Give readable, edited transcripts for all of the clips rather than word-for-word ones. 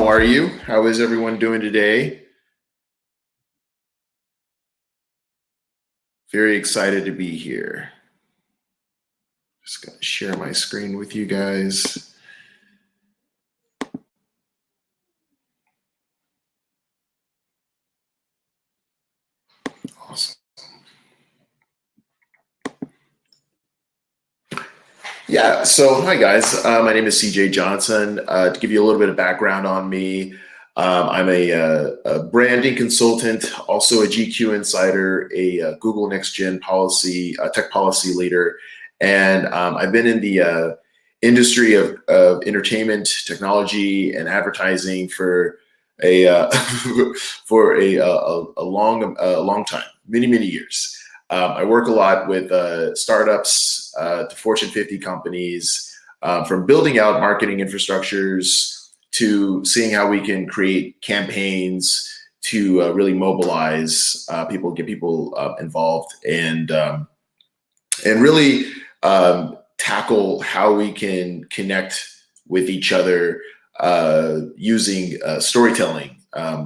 How are you? How is everyone doing today? Very excited to be here. Just gonna share my screen with you guys. Awesome. Yeah, so hi guys. My name is CJ Johnson. To give you a little bit of background on me, I'm a branding consultant, also a GQ insider, a Google Next Gen policy, tech policy leader, and I've been in the industry of entertainment, technology, and advertising for a for a long time, many years. I work a lot with startups to Fortune 50 companies, from building out marketing infrastructures to seeing how we can create campaigns to really mobilize people, get people involved, and really tackle how we can connect with each other using storytelling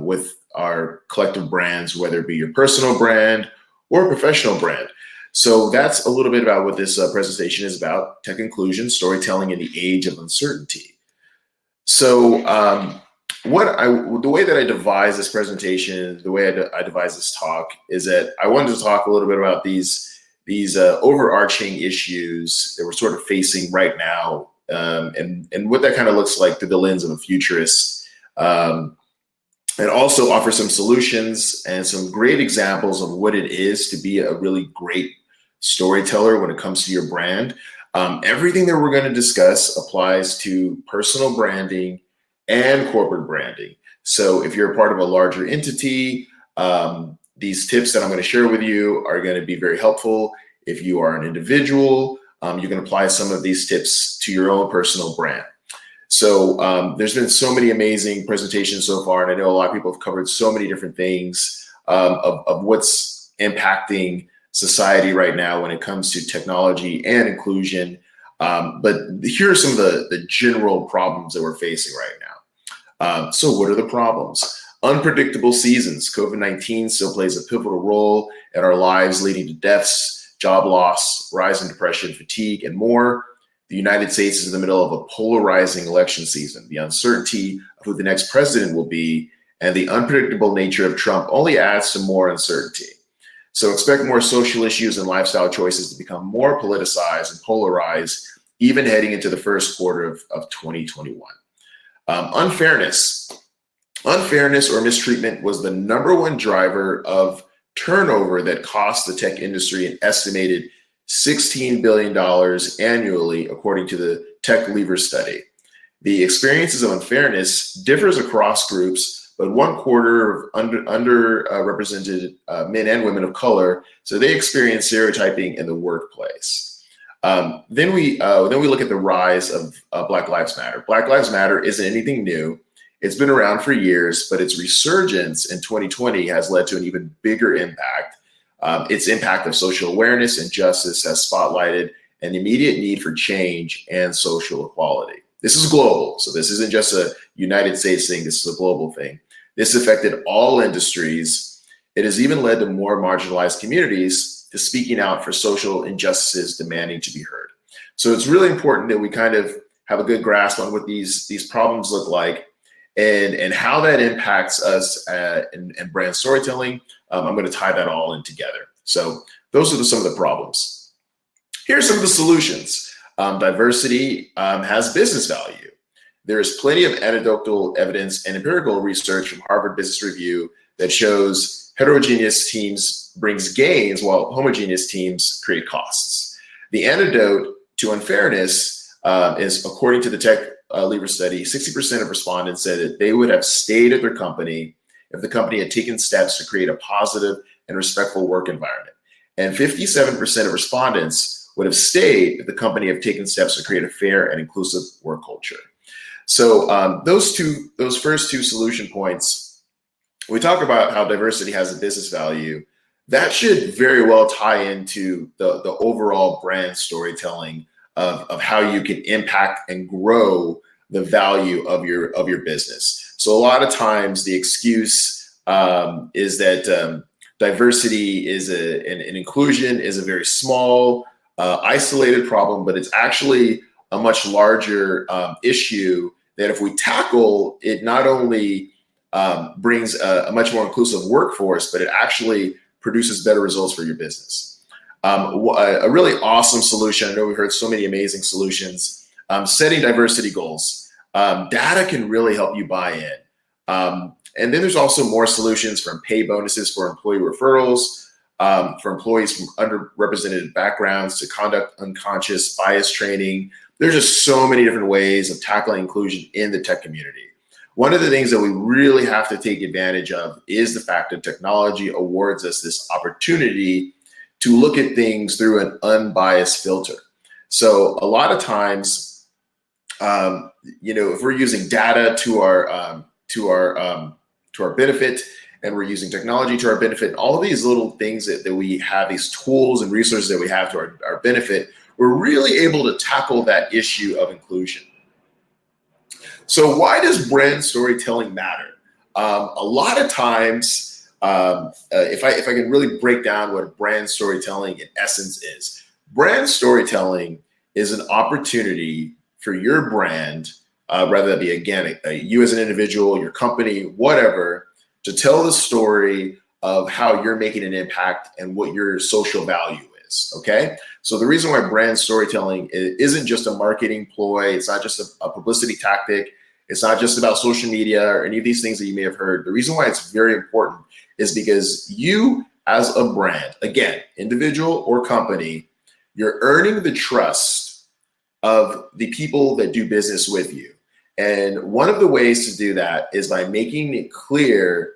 with our collective brands, whether it be your personal brand or professional brand. So that's a little bit about what this presentation is about: tech inclusion, storytelling in the age of uncertainty. So the way that I devised this presentation, the way I devised this talk, is that I wanted to talk a little bit about these overarching issues that we're sort of facing right now, and what that kind of looks like through the lens of a futurist. And also offer some solutions and some great examples of what it is to be a really great storyteller when it comes to your brand. Everything that we're going to discuss applies to personal branding and corporate branding. So if you're a part of a larger entity, these tips that I'm going to share with you are going to be very helpful. If you are an individual, you can apply some of these tips to your own personal brand. So there's been so many amazing presentations so far, and I know a lot of people have covered so many different things of what's impacting society right now when it comes to technology and inclusion. But here are some of the general problems that we're facing right now. So what are the problems? Unpredictable seasons. COVID-19 still plays a pivotal role in our lives, leading to deaths, job loss, rise in depression, fatigue, and more. The United States is in the middle of a polarizing election season. The uncertainty of who the next president will be and the unpredictable nature of Trump only adds to more uncertainty. So expect more social issues and lifestyle choices to become more politicized and polarized, even heading into the first quarter of 2021. Unfairness. Unfairness or mistreatment was the #1 driver of turnover that cost the tech industry an estimated $16 billion annually, according to the Tech Lever study. The experiences of unfairness differs across groups, but 1/4 of underrepresented men and women of color, so they experience stereotyping in the workplace. Then we look at the rise of Black Lives Matter. Black Lives Matter isn't anything new. It's been around for years, but its resurgence in 2020 has led to an even bigger impact. Its impact of social awareness and justice has spotlighted an immediate need for change and social equality. This is global, so this isn't just a United States thing, this is a global thing. This affected all industries. It has even led to more marginalized communities to speaking out for social injustices demanding to be heard. So it's really important that we kind of have a good grasp on what these problems look like and how that impacts us in brand storytelling. I'm going to tie that all in together. So those are some of the problems. Here's some of the solutions. Diversity has business value. There is plenty of anecdotal evidence and empirical research from Harvard Business Review that shows heterogeneous teams brings gains while homogeneous teams create costs. The antidote to unfairness is, according to the Tech Lever study, 60% of respondents said that they would have stayed at their company if the company had taken steps to create a positive and respectful work environment. And 57% of respondents would have stayed if the company had taken steps to create a fair and inclusive work culture. So those first two solution points, we talk about how diversity has a business value. That should very well tie into the overall brand storytelling of how you can impact and grow the value of your business. So a lot of times the excuse is that diversity is and inclusion is a very small, isolated problem, but it's actually a much larger issue that if we tackle, it not only brings a much more inclusive workforce, but it actually produces better results for your business. A really awesome solution, I know we've heard so many amazing solutions, setting diversity goals. Data can really help you buy in. And then there's also more solutions, from pay bonuses for employee referrals, for employees from underrepresented backgrounds, to conduct unconscious bias training. There's just so many different ways of tackling inclusion in the tech community. One of the things that we really have to take advantage of is the fact that technology awards us this opportunity to look at things through an unbiased filter. So a lot of times, if we're using data to our benefit, and we're using technology to our benefit, all of these little things that we have, these tools and resources that we have to our benefit, we're really able to tackle that issue of inclusion. So why does brand storytelling matter? A lot of times, if I can really break down what brand storytelling in essence is, brand storytelling is an opportunity for your brand, rather that be, again, you as an individual, your company, whatever, to tell the story of how you're making an impact and what your social value is, okay? So the reason why brand storytelling isn't just a marketing ploy, it's not just a publicity tactic, it's not just about social media or any of these things that you may have heard. The reason why it's very important is because you, as a brand, again, individual or company, you're earning the trust of the people that do business with you. And one of the ways to do that is by making it clear,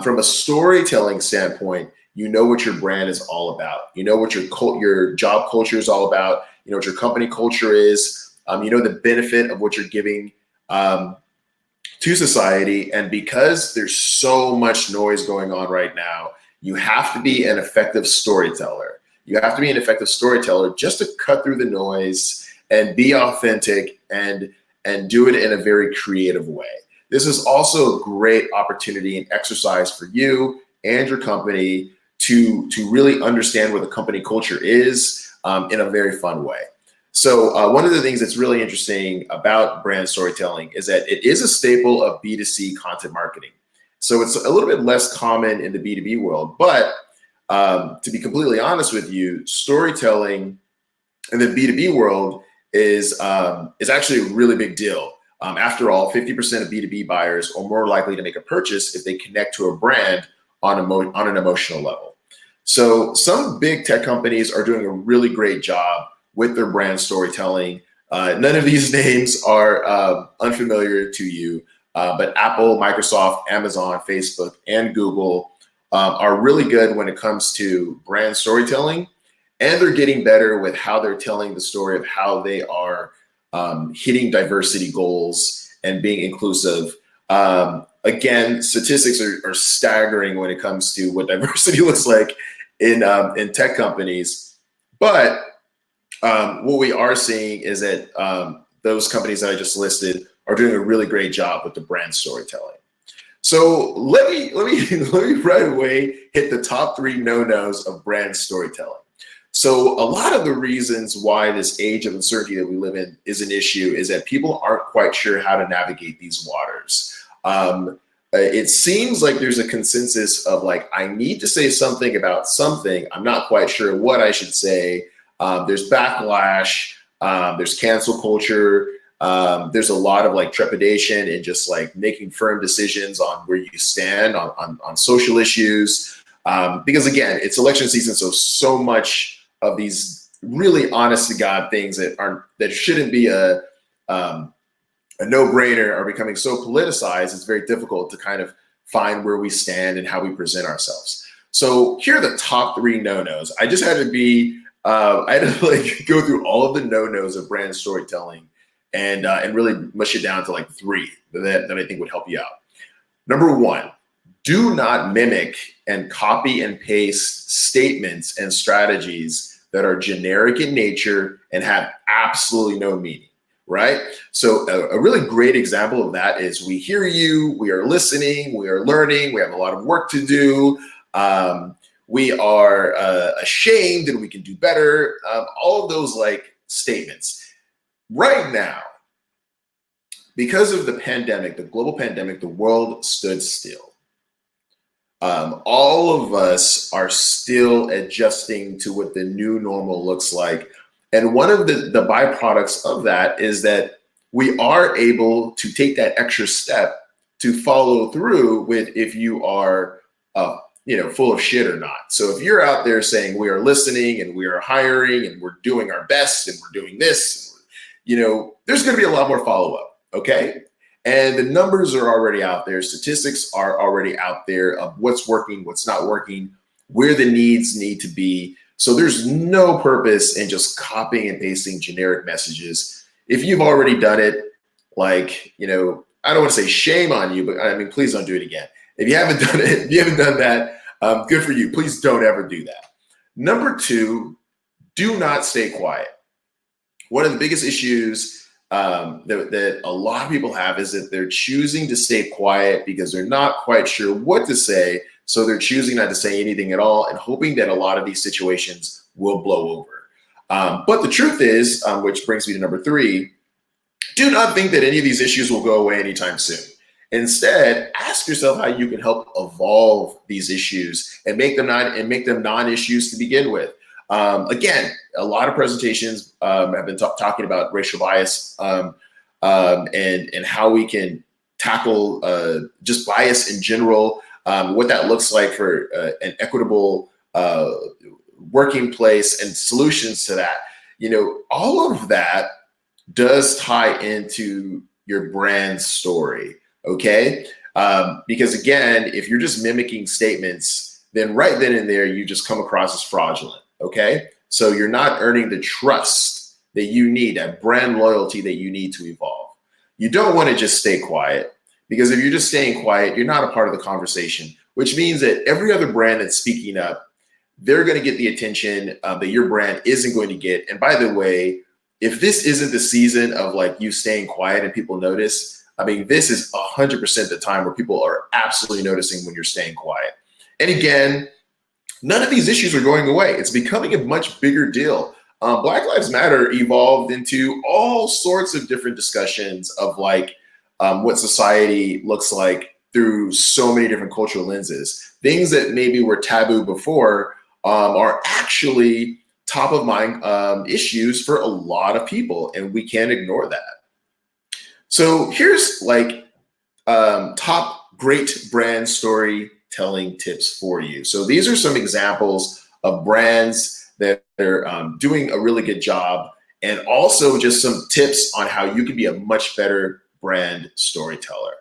from a storytelling standpoint, you know what your brand is all about. You know what your job culture is all about. You know what your company culture is. You know the benefit of what you're giving to society. And because there's so much noise going on right now, you have to be an effective storyteller. You have to be an effective storyteller just to cut through the noise and be authentic and do it in a very creative way. This is also a great opportunity and exercise for you and your company to really understand what the company culture is in a very fun way. So one of the things that's really interesting about brand storytelling is that it is a staple of B2C content marketing. So it's a little bit less common in the B2B world, but to be completely honest with you, storytelling in the B2B world is actually a really big deal. After all, 50% of B2B buyers are more likely to make a purchase if they connect to a brand on an emotional level. So some big tech companies are doing a really great job with their brand storytelling. None of these names are unfamiliar to you, but Apple, Microsoft, Amazon, Facebook, and Google are really good when it comes to brand storytelling. And they're getting better with how they're telling the story of how they are hitting diversity goals and being inclusive. Again, statistics are staggering when it comes to what diversity looks like in tech companies. But what we are seeing is that those companies that I just listed are doing a really great job with the brand storytelling. So let me right away hit the top 3 no-nos of brand storytelling. So a lot of the reasons why this age of uncertainty that we live in is an issue is that people aren't quite sure how to navigate these waters. It seems like there's a consensus of like, I need to say something about something. I'm not quite sure what I should say. There's backlash. There's cancel culture. There's a lot of like trepidation and just like making firm decisions on where you stand on social issues. Because again, it's election season, so much of these really honest to God things that shouldn't be a no-brainer are becoming so politicized. It's very difficult to kind of find where we stand and how we present ourselves. So here are the top 3 no-nos. I just had to I had to like go through all of the no-nos of brand storytelling and really mush it down to like 3 that I think would help you out. Number 1, do not mimic and copy and paste statements and strategies that are generic in nature and have absolutely no meaning. right? So a really great example of that is we hear you, we are listening, we are learning, we have a lot of work to do. We are ashamed and we can do better. All of those like statements. Right now, because of the pandemic, the global pandemic, the world stood still. All of us are still adjusting to what the new normal looks like. And one of the byproducts of that is that we are able to take that extra step to follow through with if you are full of shit or not. So if you're out there saying we are listening and we are hiring and we're doing our best and we're doing this, there's going to be a lot more follow-up, okay? And the numbers are already out there. Statistics are already out there of what's working, what's not working, where the needs need to be. So there's no purpose in just copying and pasting generic messages. If you've already done it, I don't want to say shame on you, but I mean, please don't do it again. If you haven't done it, if you haven't done that, good for you. Please don't ever do that. Number two, do not stay quiet. One of the biggest issues that a lot of people have is that they're choosing to stay quiet because they're not quite sure what to say. So they're choosing not to say anything at all and hoping that a lot of these situations will blow over. But the truth is, which brings me to number three, do not think that any of these issues will go away anytime soon. Instead, ask yourself how you can help evolve these issues and make them non-issues to begin with. Again, a lot of presentations have been talking about racial bias and how we can tackle just bias in general, what that looks like for an equitable working place and solutions to that. All of that does tie into your brand story, okay? Because again, if you're just mimicking statements, then right then and there, you just come across as fraudulent. Okay, so you're not earning the trust that you need, that brand loyalty that you need to evolve. You don't want to just stay quiet, because if you're just staying quiet, you're not a part of the conversation, which means that every other brand that's speaking up, they're going to get the attention that your brand isn't going to get. And by the way, if this isn't the season of like you staying quiet and people notice, I mean, this is 100% the time where people are absolutely noticing when you're staying quiet. And again, none of these issues are going away. It's becoming a much bigger deal. Black Lives Matter evolved into all sorts of different discussions of what society looks like through so many different cultural lenses. Things that maybe were taboo before are actually top of mind issues for a lot of people, and we can't ignore that. So here's top great brand storytelling tips for you. So these are some examples of brands that are doing a really good job, and also just some tips on how you can be a much better brand storyteller.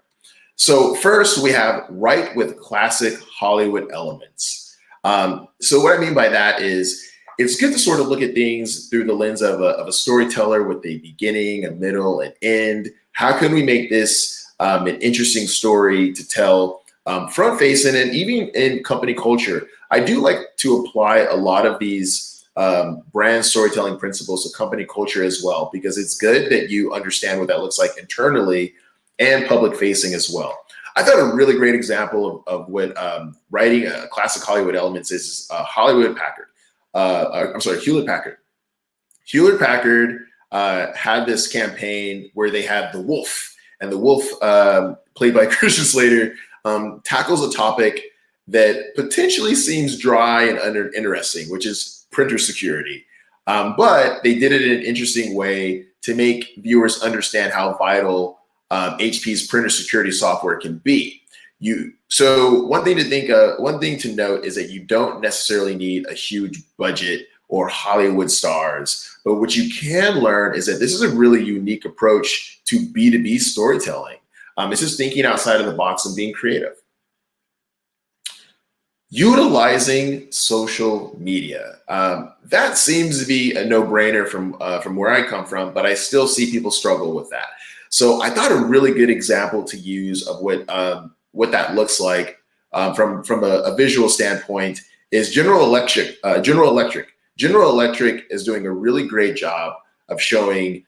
So first, we have write with classic Hollywood elements. So what I mean by that is it's good to sort of look at things through the lens of a storyteller with a beginning, a middle, an end. How can we make this an interesting story to tell front facing and even in company culture? I do like to apply a lot of these brand storytelling principles to company culture as well, because it's good that you understand what that looks like internally and public facing as well. I thought a really great example of what writing a classic Hollywood elements is Hewlett Packard. Hewlett Packard had this campaign where they had the wolf, and the wolf, played by Christian Slater, tackles a topic that potentially seems dry and uninteresting, which is printer security. But they did it in an interesting way to make viewers understand how vital HP's printer security software can be. So one thing to note is that you don't necessarily need a huge budget or Hollywood stars, but what you can learn is that this is a really unique approach to B2B storytelling. It's just thinking outside of the box and being creative. Utilizing social media. That seems to be a no-brainer from where I come from, but I still see people struggle with that. So I thought a really good example to use of what that looks like from a visual standpoint is General Electric. General Electric is doing a really great job of showing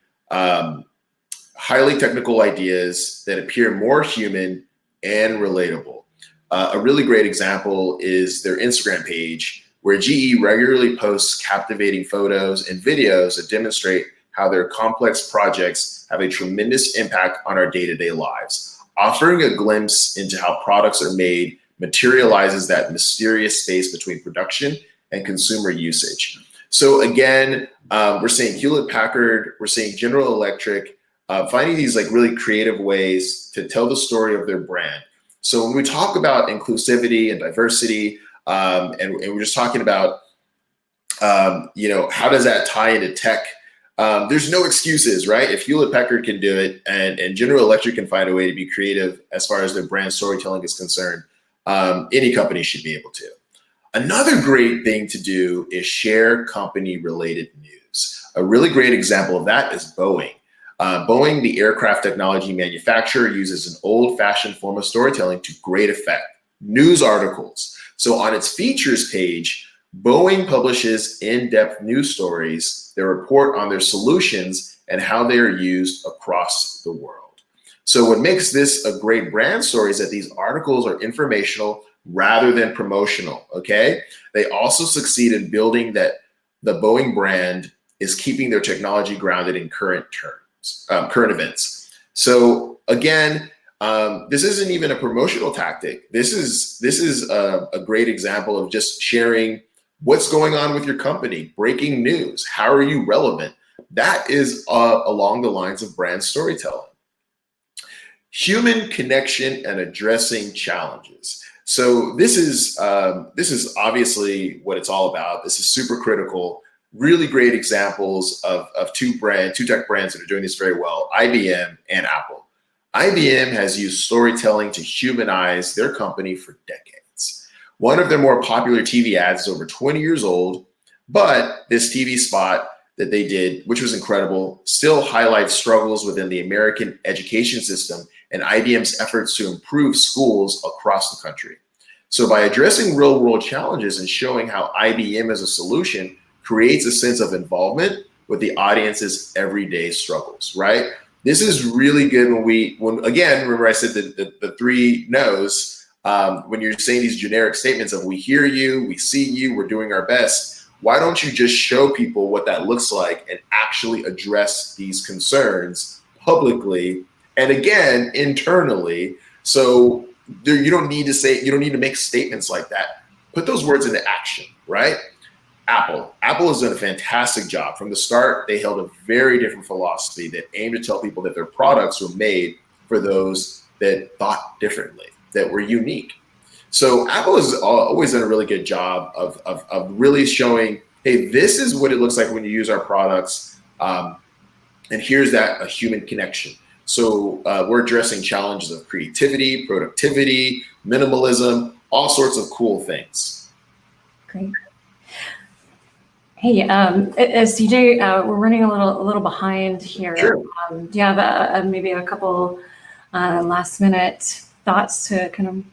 highly technical ideas that appear more human and relatable. A really great example is their Instagram page, where GE regularly posts captivating photos and videos that demonstrate how their complex projects have a tremendous impact on our day-to-day lives. Offering a glimpse into how products are made materializes that mysterious space between production and consumer usage. So again, we're seeing Hewlett-Packard, we're seeing General Electric, finding these like really creative ways to tell the story of their brand. So when we talk about inclusivity and diversity, and we're just talking about, how does that tie into tech? There's no excuses, right? If Hewlett-Packard can do it and General Electric can find a way to be creative as far as their brand storytelling is concerned, any company should be able to. Another great thing to do is share company-related news. A really great example of that is Boeing. Boeing, the aircraft technology manufacturer, uses an old-fashioned form of storytelling to great effect: news articles. So on its features page, Boeing publishes in-depth news stories that report on their solutions and how they are used across the world. So what makes this a great brand story is that these articles are informational rather than promotional, okay? They also succeed in building that the Boeing brand is keeping their technology grounded in current events. So again, this isn't even a promotional tactic. This is a great example of just sharing what's going on with your company, breaking news. How are you relevant? That is along the lines of brand storytelling. Human connection and addressing challenges. So this is obviously what it's all about. This is super critical. Really great examples of two tech brands that are doing this very well: IBM and Apple. IBM has used storytelling to humanize their company for decades. One of their more popular TV ads is over 20 years old, but this TV spot that they did, which was incredible, still highlights struggles within the American education system and IBM's efforts to improve schools across the country. So by addressing real-world challenges and showing how IBM as a solution creates a sense of involvement with the audience's everyday struggles, right? This is really good when again, remember I said the three no's, when you're saying these generic statements of we hear you, we see you, we're doing our best. Why don't you just show people what that looks like and actually address these concerns publicly and again, internally? So you don't need to make statements like that. Put those words into action, right? Apple has done a fantastic job. From the start, they held a very different philosophy that aimed to tell people that their products were made for those that thought differently, that were unique. So Apple has always done a really good job of really showing, hey, this is what it looks like when you use our products, and here's a human connection. So we're addressing challenges of creativity, productivity, minimalism, all sorts of cool things. Great. Hey, CJ, we're running a little behind here. Sure. Do you have maybe a couple last minute thoughts to kind of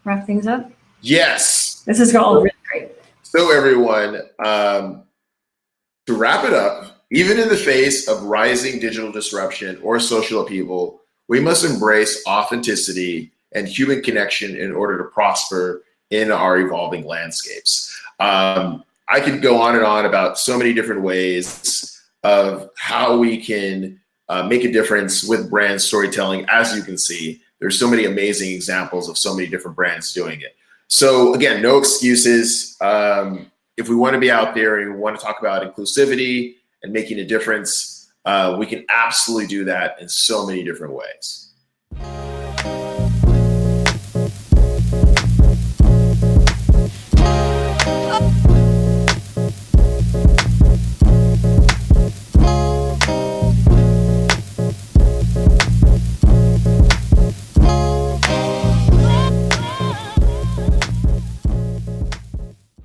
wrap things up? Yes. This is all really great. So everyone, to wrap it up, even in the face of rising digital disruption or social upheaval, we must embrace authenticity and human connection in order to prosper in our evolving landscapes. I could go on and on about so many different ways of how we can make a difference with brand storytelling. As you can see, there's so many amazing examples of so many different brands doing it. So again, no excuses. If we want to be out there and we want to talk about inclusivity and making a difference, we can absolutely do that in so many different ways.